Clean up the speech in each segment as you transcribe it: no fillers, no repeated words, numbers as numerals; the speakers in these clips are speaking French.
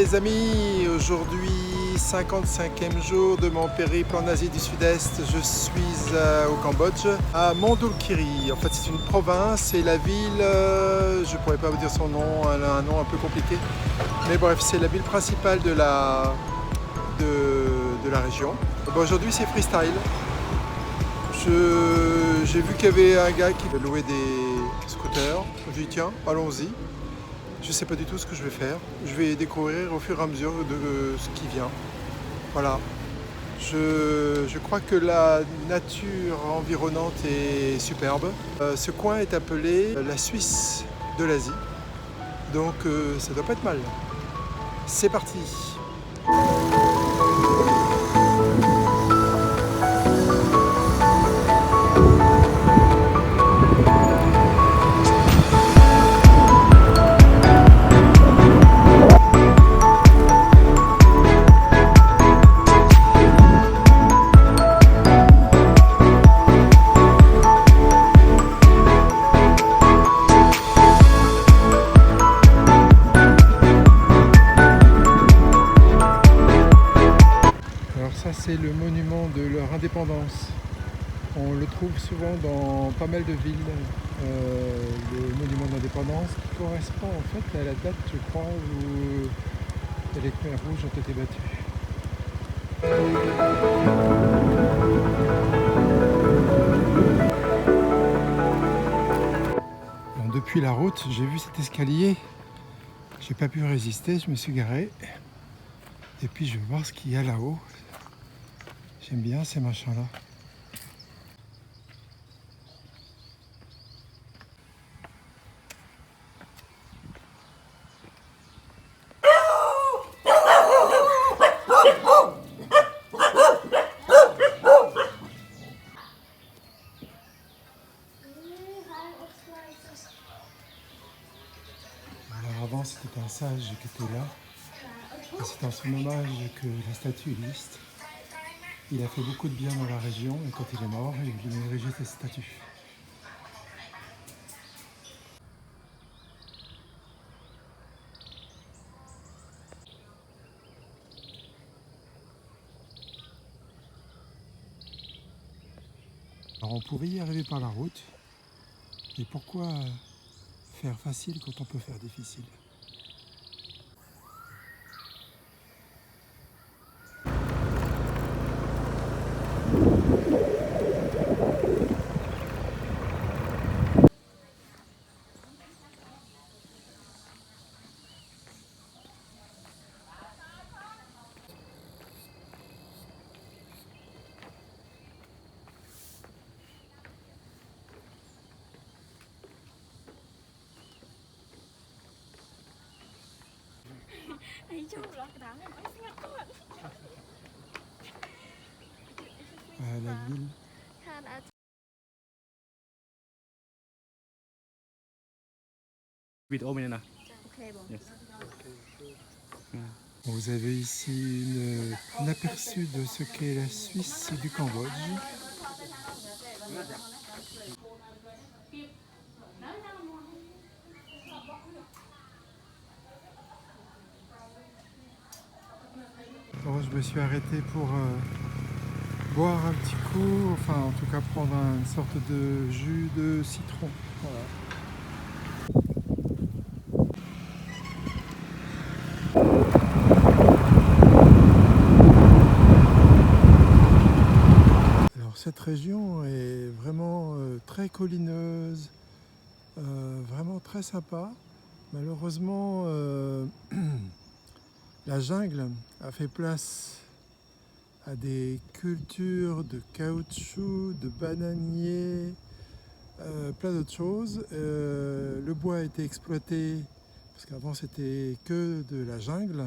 les amis, aujourd'hui 55e jour de mon périple en Asie du Sud-Est. Je suis au Cambodge, à Mondulkiri. En fait c'est une province et la ville, je ne pourrais pas vous dire son nom, elle a un nom un peu compliqué. Mais bref, c'est la ville principale de la région. Bon, aujourd'hui c'est freestyle. J'ai vu qu'il y avait un gars qui louait des scooters. Je lui ai dit tiens, allons-y. Je ne sais pas du tout ce que je vais faire. Je vais découvrir au fur et à mesure de ce qui vient. Voilà. Je crois que la nature environnante est superbe. Ce coin est appelé la Suisse de l'Asie. Donc ça ne doit pas être mal. C'est parti! C'est le monument de leur indépendance. On le trouve souvent dans pas mal de villes, le monument d'indépendance qui correspond en fait à la date, je crois, où les Khmers rouges ont été battus. Bon, depuis la route, j'ai vu cet escalier, j'ai pas pu résister, je me suis garé et puis je vais voir ce qu'il y a là-haut. J'aime bien ces machins-là. Alors avant c'était un sage qui était là. Et c'est en son hommage que la statue existe. Il a fait beaucoup de bien dans la région et quand il est mort, il a érigé cette statue. Alors on pourrait y arriver par la route. Et pourquoi faire facile quand on peut faire difficile ? La ville. Vous avez ici un aperçu de ce qu'est la Suisse du Cambodge. Alors, je me suis arrêté pour boire un petit coup, enfin en tout cas prendre une sorte de jus de citron. Voilà. Alors cette région est vraiment très collineuse, vraiment très sympa. Malheureusement, la jungle a fait place à des cultures de caoutchouc, de bananiers, plein d'autres choses. Le bois a été exploité, parce qu'avant c'était que de la jungle.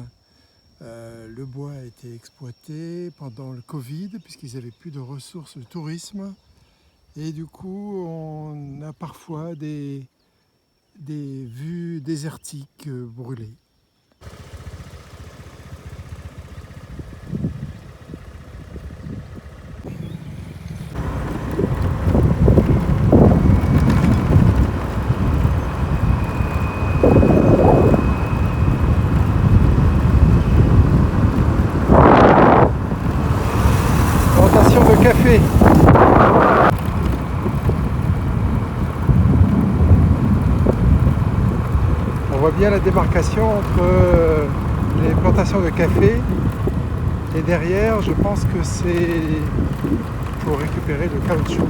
Le bois a été exploité pendant le Covid, puisqu'ils n'avaient plus de ressources de tourisme. Et du coup, on a parfois des vues désertiques brûlées. On voit bien la démarcation entre les plantations de café et derrière, je pense que c'est pour récupérer le caoutchouc.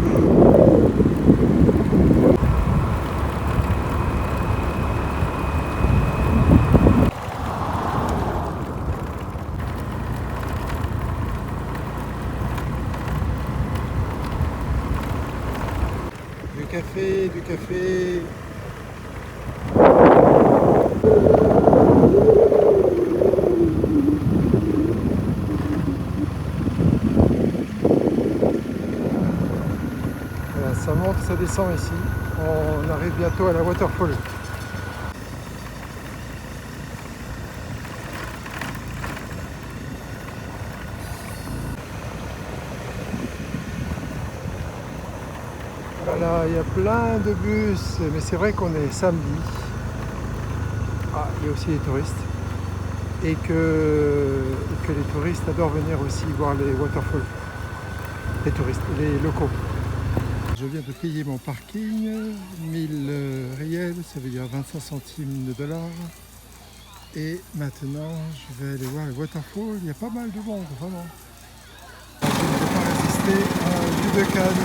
Du café, du café. Voilà, ça monte, ça descend ici. On arrive bientôt à la waterfall. Voilà, il y a plein de bus, mais c'est vrai qu'on est samedi. Ah, il y a aussi les touristes. Et que les touristes adorent venir aussi voir les waterfalls. Les touristes, les locaux. Je viens de payer mon parking, 1000 riels, ça veut dire 25 centimes de dollars. Et maintenant, je vais aller voir les waterfalls. Il y a pas mal de monde, vraiment. Je ne peux pas résister à un jus de canne.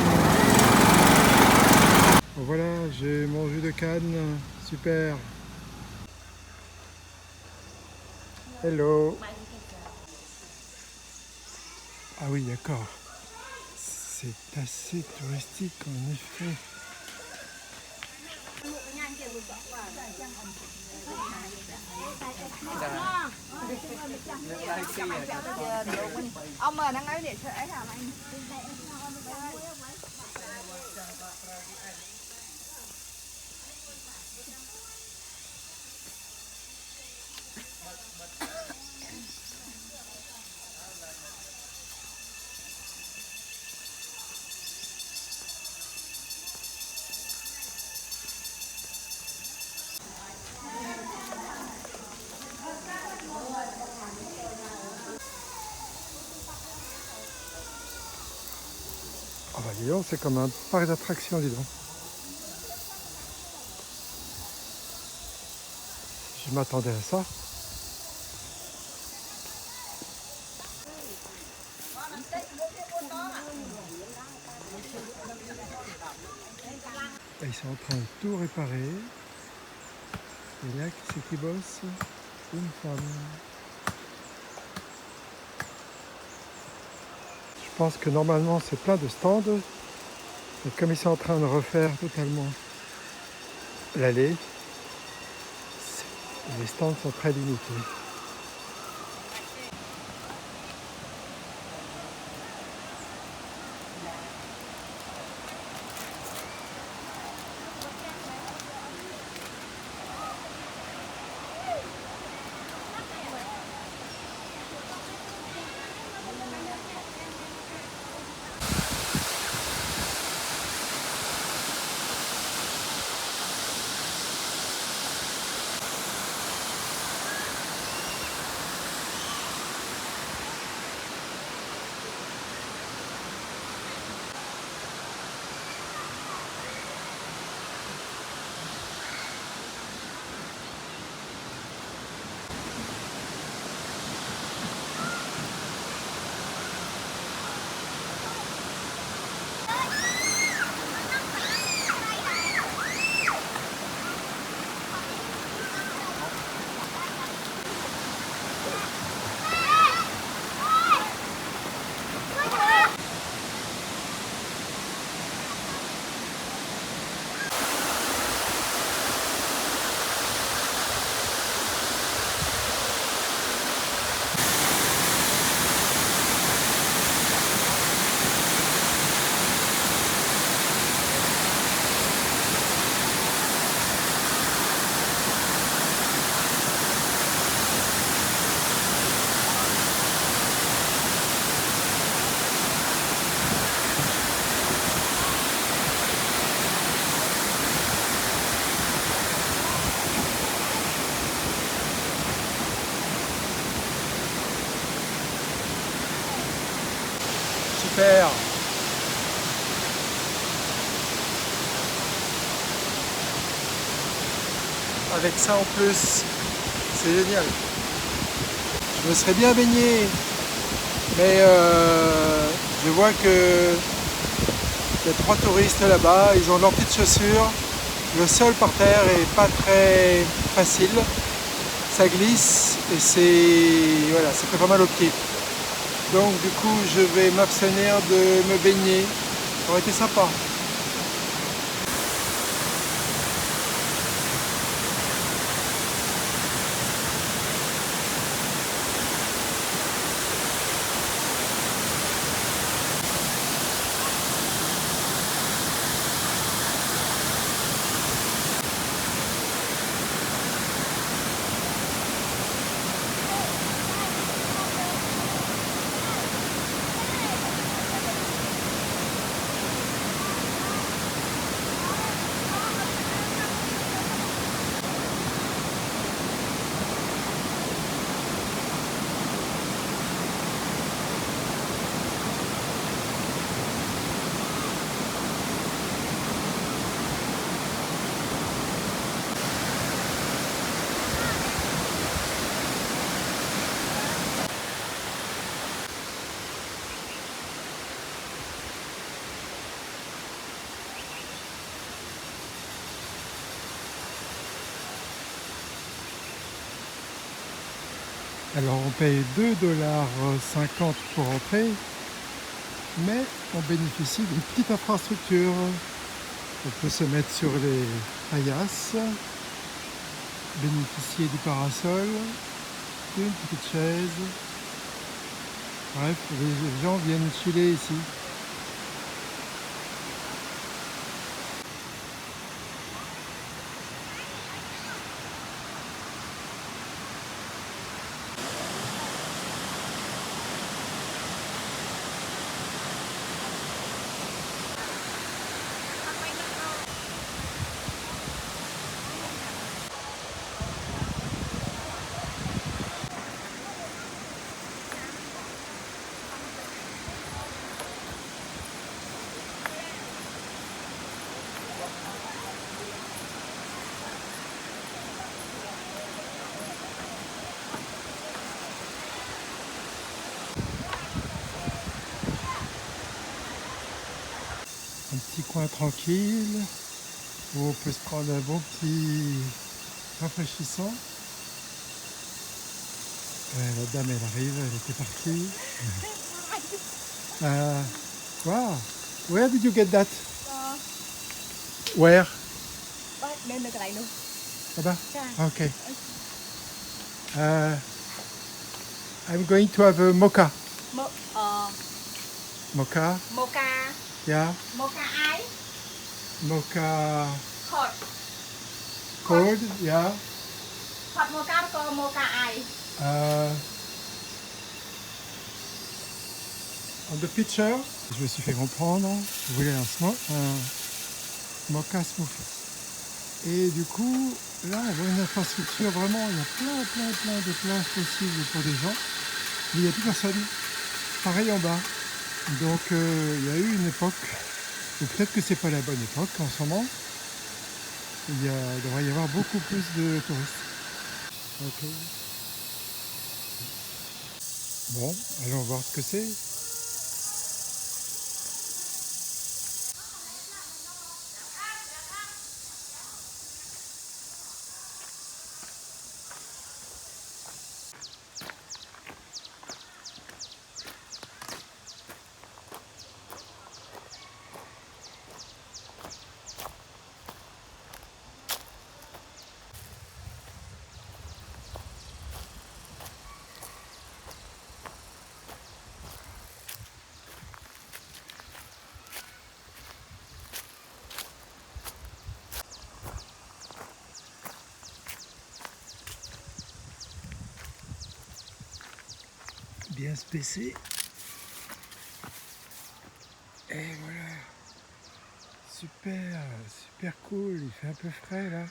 Bon, voilà, j'ai mon jus de canne. Super. Hello. Ah oui, d'accord. C'est assez touristique en effet. Ông mời đang nói để chơi ấy hả anh? Ah bah dis donc, c'est comme un parc d'attractions, dis donc. Je m'attendais à ça. Et ils sont en train de tout réparer. Et là, qui c'est qui bosse? Une femme. Je pense que normalement c'est plein de stands. Et comme ils sont en train de refaire totalement l'allée, les stands sont très limités. Super. avec ça en plus. C'est génial. Je me serais bien baigné, mais je vois que il y a 3 touristes là-bas, ils ont leurs petites chaussures. Le sol par terre est pas très facile, ça glisse et voilà, ça fait pas mal aux pieds. Donc du coup je vais m'abstenir de me baigner. Ça aurait été sympa. Alors on paye 2,50 $ pour entrer, mais on bénéficie d'une petite infrastructure. On peut se mettre sur les paillasses, bénéficier du parasol, d'une petite chaise. Bref, les gens viennent chiller ici. Un petit coin tranquille où on peut se prendre un bon petit rafraîchissant. La dame elle arrive, elle était partie. Wow, where did you get that? Where? Lên được cái này luôn. Là-bas? Okay. I'm going to have a mocha. Mocha? Mocha. Yeah. Mocha ice. Mocha Hot. cold? Yeah. Hot mocha có mocha ice. On the pitcher. Je me suis fait comprendre. Je voulais un mocha smoothie. Et du coup, là, on voit une infrastructure vraiment. Il y a plein de places possibles pour des gens. Mais il n'y a plus personne. Pareil en bas. Donc, il y a eu une époque, ou peut-être que c'est pas la bonne époque en ce moment. Il devrait y avoir beaucoup plus de touristes. Ok. Bon, allons voir ce que c'est. Bien se baisser. Et voilà. Super cool. Il fait un peu frais là.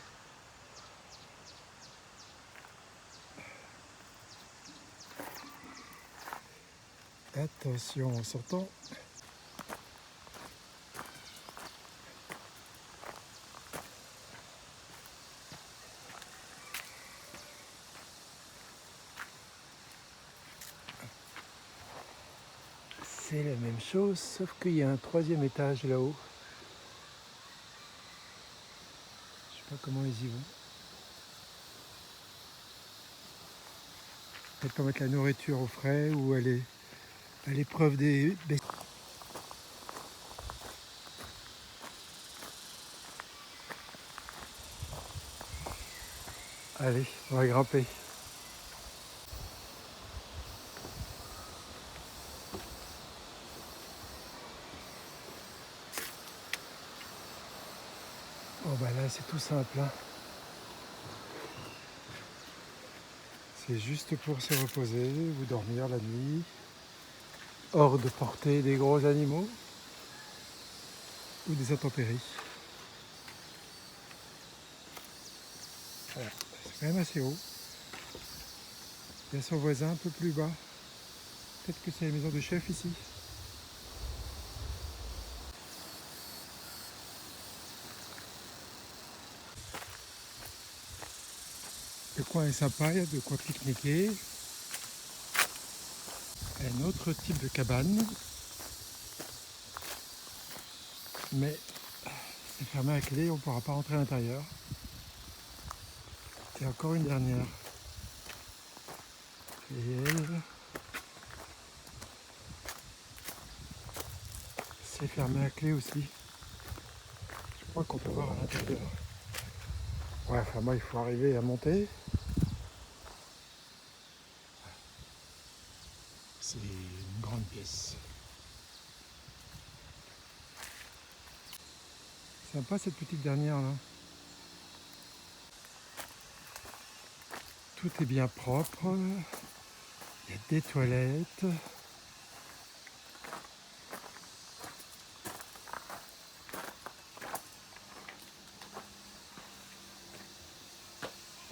Attention en sortant. c'est la même chose, sauf qu'il y a un troisième étage là-haut. Je sais pas comment ils y vont. Peut-être pour mettre la nourriture au frais ou aller à l'épreuve des bestiaux. Allez, on va grimper. Oh bah là c'est tout simple, hein. C'est juste pour se reposer ou dormir la nuit, hors de portée des gros animaux ou des intempéries. Voilà, c'est quand même assez haut. Il y a son voisin un peu plus bas. Peut-être que c'est la maison du chef ici. Le coin est sympa, il y a de quoi pique-niquer. Un autre type de cabane. Mais c'est fermé à clé, on ne pourra pas rentrer à l'intérieur. Et encore une dernière. Et elle, c'est fermé à clé aussi. Je crois qu'on peut voir à l'intérieur. Ouais, enfin moi il faut arriver à monter. C'est une grande pièce. Sympa cette petite dernière là. Tout est bien propre. Il y a des toilettes.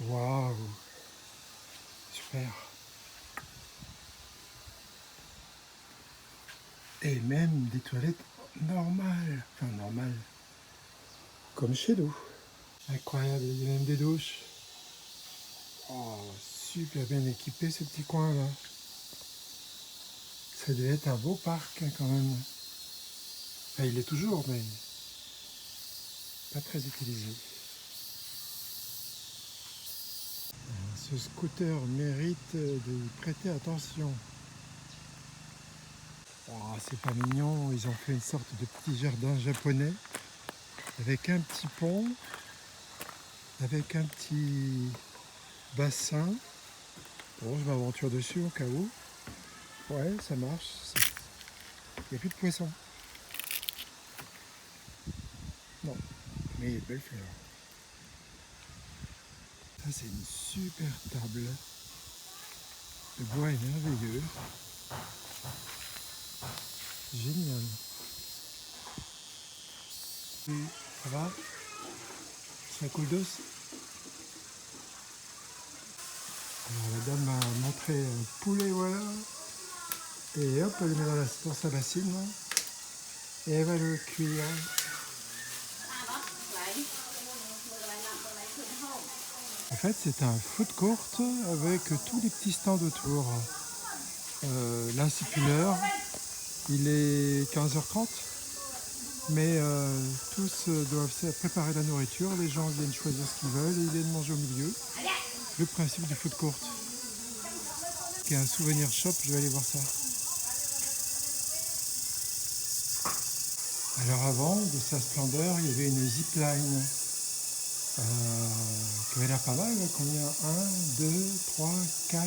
Waouh! Super! Et même des toilettes normales. Enfin normales. Comme chez nous. Incroyable, il y a même des douches. Oh, super bien équipé ce petit coin là. Ça devait être un beau parc hein, quand même. Enfin, il est toujours, mais pas très utilisé. Ce scooter mérite de prêter attention. Oh, c'est pas mignon, ils ont fait une sorte de petit jardin japonais avec un petit pont, avec un petit bassin. Bon, je m'aventure dessus au cas où. Ouais, ça marche. Il n'y a plus de poissons. Non, mais il y a de belles fleurs. Ça, c'est une super table. Le bois est merveilleux. Génial. Ça va? C'est un coup d'os? Alors, la dame m'a montré un poulet, voilà. Et hop, elle le met dans sa bassine. Là, et elle va le cuire. En fait, c'est un food court avec tous les petits stands autour. Là, c'est plus l'heure. Il est 15h30. Mais tous doivent préparer la nourriture. Les gens viennent choisir ce qu'ils veulent et ils viennent manger au milieu. Le principe du food court. Qui est un souvenir shop, je vais aller voir ça. Alors avant, de sa splendeur, il y avait une zipline qui avait l'air pas mal. Combien? 1, 2, 3, 4,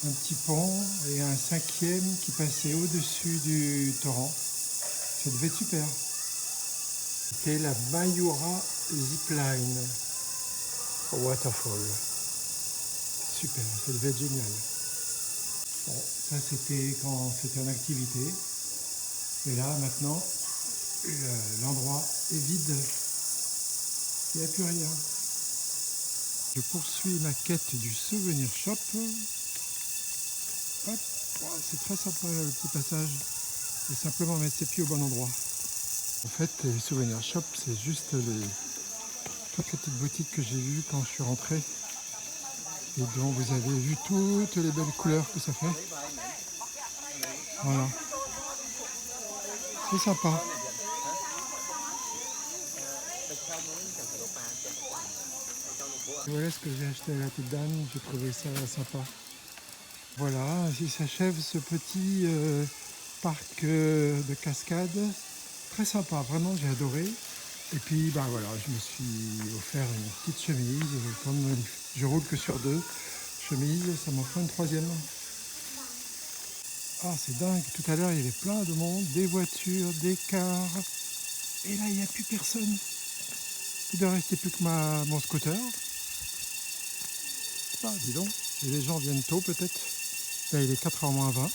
un petit pont et un cinquième qui passait au-dessus du torrent. Ça devait être super. C'était la Mayura Zipline Waterfall. Super, ça devait être génial. Bon, ça c'était quand c'était en activité. Et là maintenant, l'endroit est vide. Il n'y a plus rien. Je poursuis ma quête du souvenir shop. Hop, c'est très sympa le petit passage. Et simplement mettre ses pieds au bon endroit. En fait, les souvenirs shop, c'est juste toutes les petites boutiques que j'ai vues quand je suis rentré. Et dont vous avez vu toutes les belles couleurs que ça fait. Voilà. C'est sympa. Voilà ce que j'ai acheté à la Tête d'Âne, j'ai trouvé ça sympa. Voilà, ainsi s'achève ce petit parc de cascade. Très sympa, vraiment j'ai adoré. Et puis bah voilà, je me suis offert une petite chemise. Comme je roule que sur 2 chemises, ça m'en fait une 3e. Ah c'est dingue, tout à l'heure il y avait plein de monde, des voitures, des cars. Et là il n'y a plus personne. Il ne restait plus que mon scooter. Ah dis donc, et les gens viennent tôt peut-être. Là il est 4h moins 20.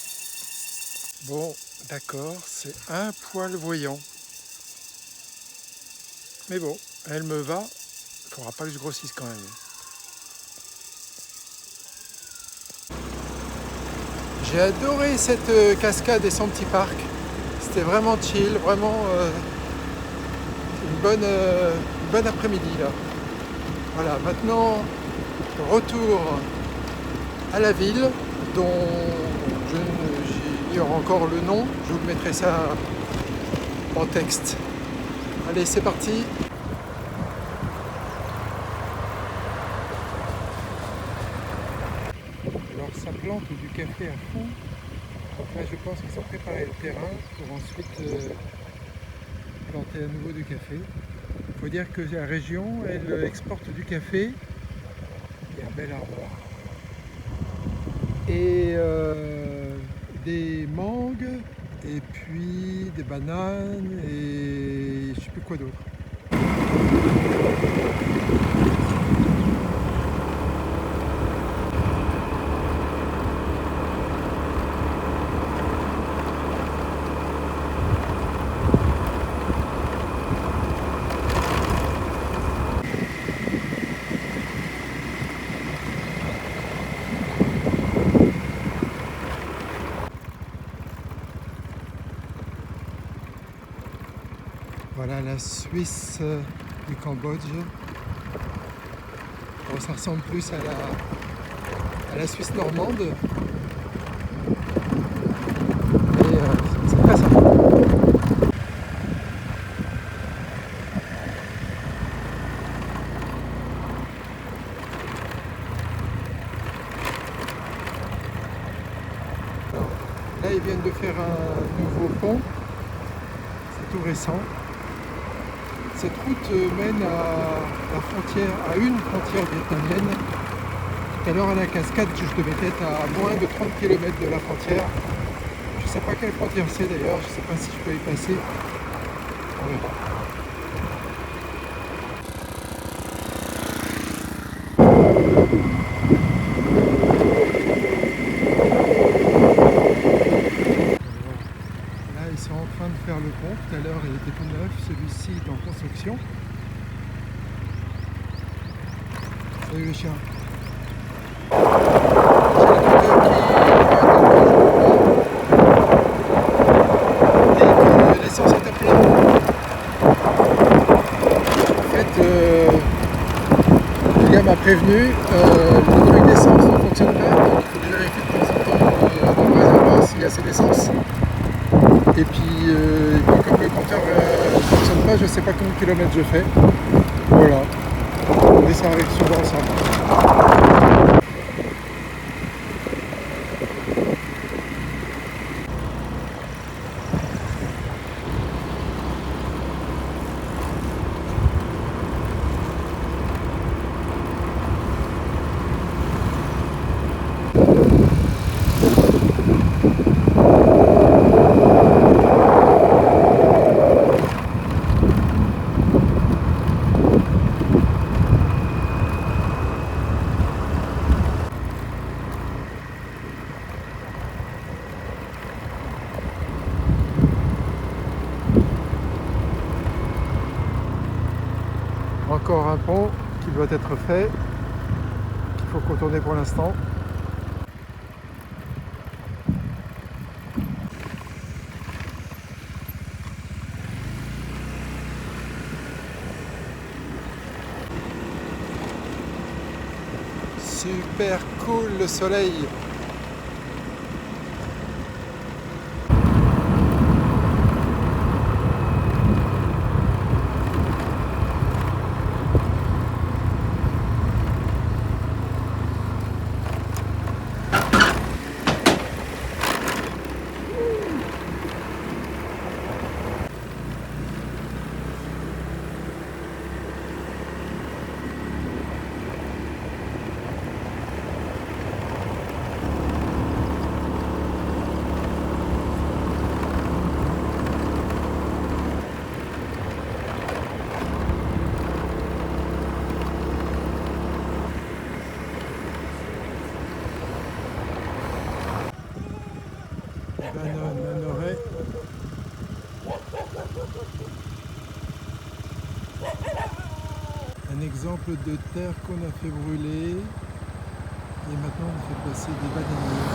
Bon, d'accord, c'est un poil voyant. Mais bon, elle me va. Il ne faudra pas que je grossisse quand même. J'ai adoré cette cascade et son petit parc. C'était vraiment chill, vraiment une bonne après-midi là. Voilà, maintenant retour à la ville dont j'ignore encore le nom. Je vous mettrai ça en texte. Allez, c'est parti. Alors ça plante du café à fond. Donc là je pense qu'ils ont préparé le terrain pour ensuite planter à nouveau du café. Il faut dire que la région, elle exporte du café. Il y a un bel arbre. Et des mangues, et puis des bananes, et je ne sais plus quoi d'autre. Voilà la Suisse du Cambodge. Bon, ça ressemble plus à la Suisse normande. Et c'est très sympa. Alors, là, ils viennent de faire un nouveau pont. C'est tout récent. Cette route mène à la frontière, à une frontière vietnamienne. Tout à l'heure à la cascade, je devais être à moins de 30 km de la frontière. Je ne sais pas quelle frontière c'est d'ailleurs, je ne sais pas si je peux y passer. On verra. Là, ils sont en train de faire le pont. Tout à l'heure, il était tout neuf. Celui-ci est en construction. Salut le chien. L'essence est appelée. En fait, le gars m'a prévenu, le truc d'essence ne fonctionne pas, donc il faut déjà vérifier de temps en temps dans le réservoir s'il y a assez d'essence. Et puis comme le compteur ne fonctionne pas, je ne sais pas combien de kilomètres je fais. Voilà. Et ça arrive souvent ça. Encore un pont qui doit être fait, qu'il faut contourner pour l'instant. Super cool le soleil. Bananoret. Un exemple de terre qu'on a fait brûler et maintenant on fait passer des bananiers.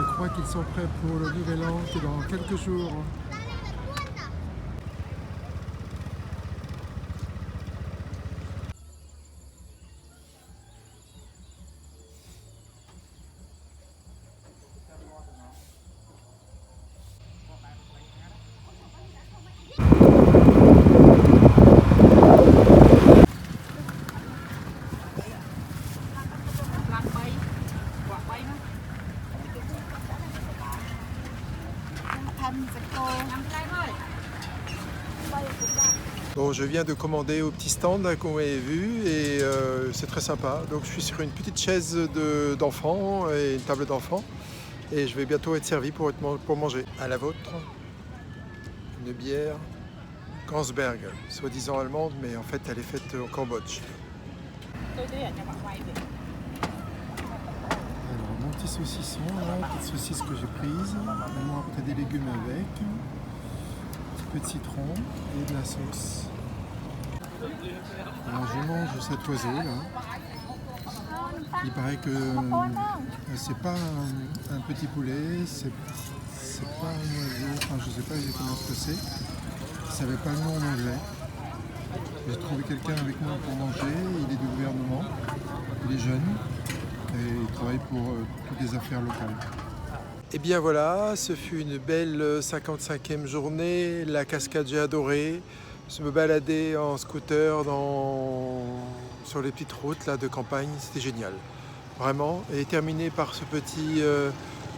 Je crois qu'ils sont prêts pour le Nouvel An qui est dans quelques jours. Bon, je viens de commander au petit stand là, qu'on avait vu et c'est très sympa. Donc je suis sur une petite chaise d'enfant et une table d'enfant et je vais bientôt être servi pour manger. À la vôtre, une bière Carlsberg, soi-disant allemande, mais en fait elle est faite au Cambodge. Alors mon petit saucisson, là, petite saucisse que j'ai prise, maintenant après des légumes avec, un peu de citron et de la sauce. Alors je mange cet oiseau là. Il paraît que c'est pas un petit poulet, c'est pas un oiseau, enfin je sais pas exactement ce que c'est. Je savais pas le nom en anglais. J'ai trouvé quelqu'un avec moi pour manger, il est du gouvernement, il est jeune et il travaille pour toutes les affaires locales. Et bien voilà, ce fut une belle 55e journée, la cascade j'ai adoré. Je me baladais en scooter sur les petites routes là, de campagne, c'était génial, vraiment. Et terminé par ce petit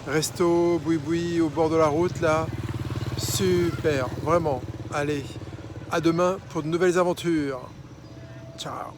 resto boui-boui au bord de la route là, super, vraiment. Allez, à demain pour de nouvelles aventures. Ciao.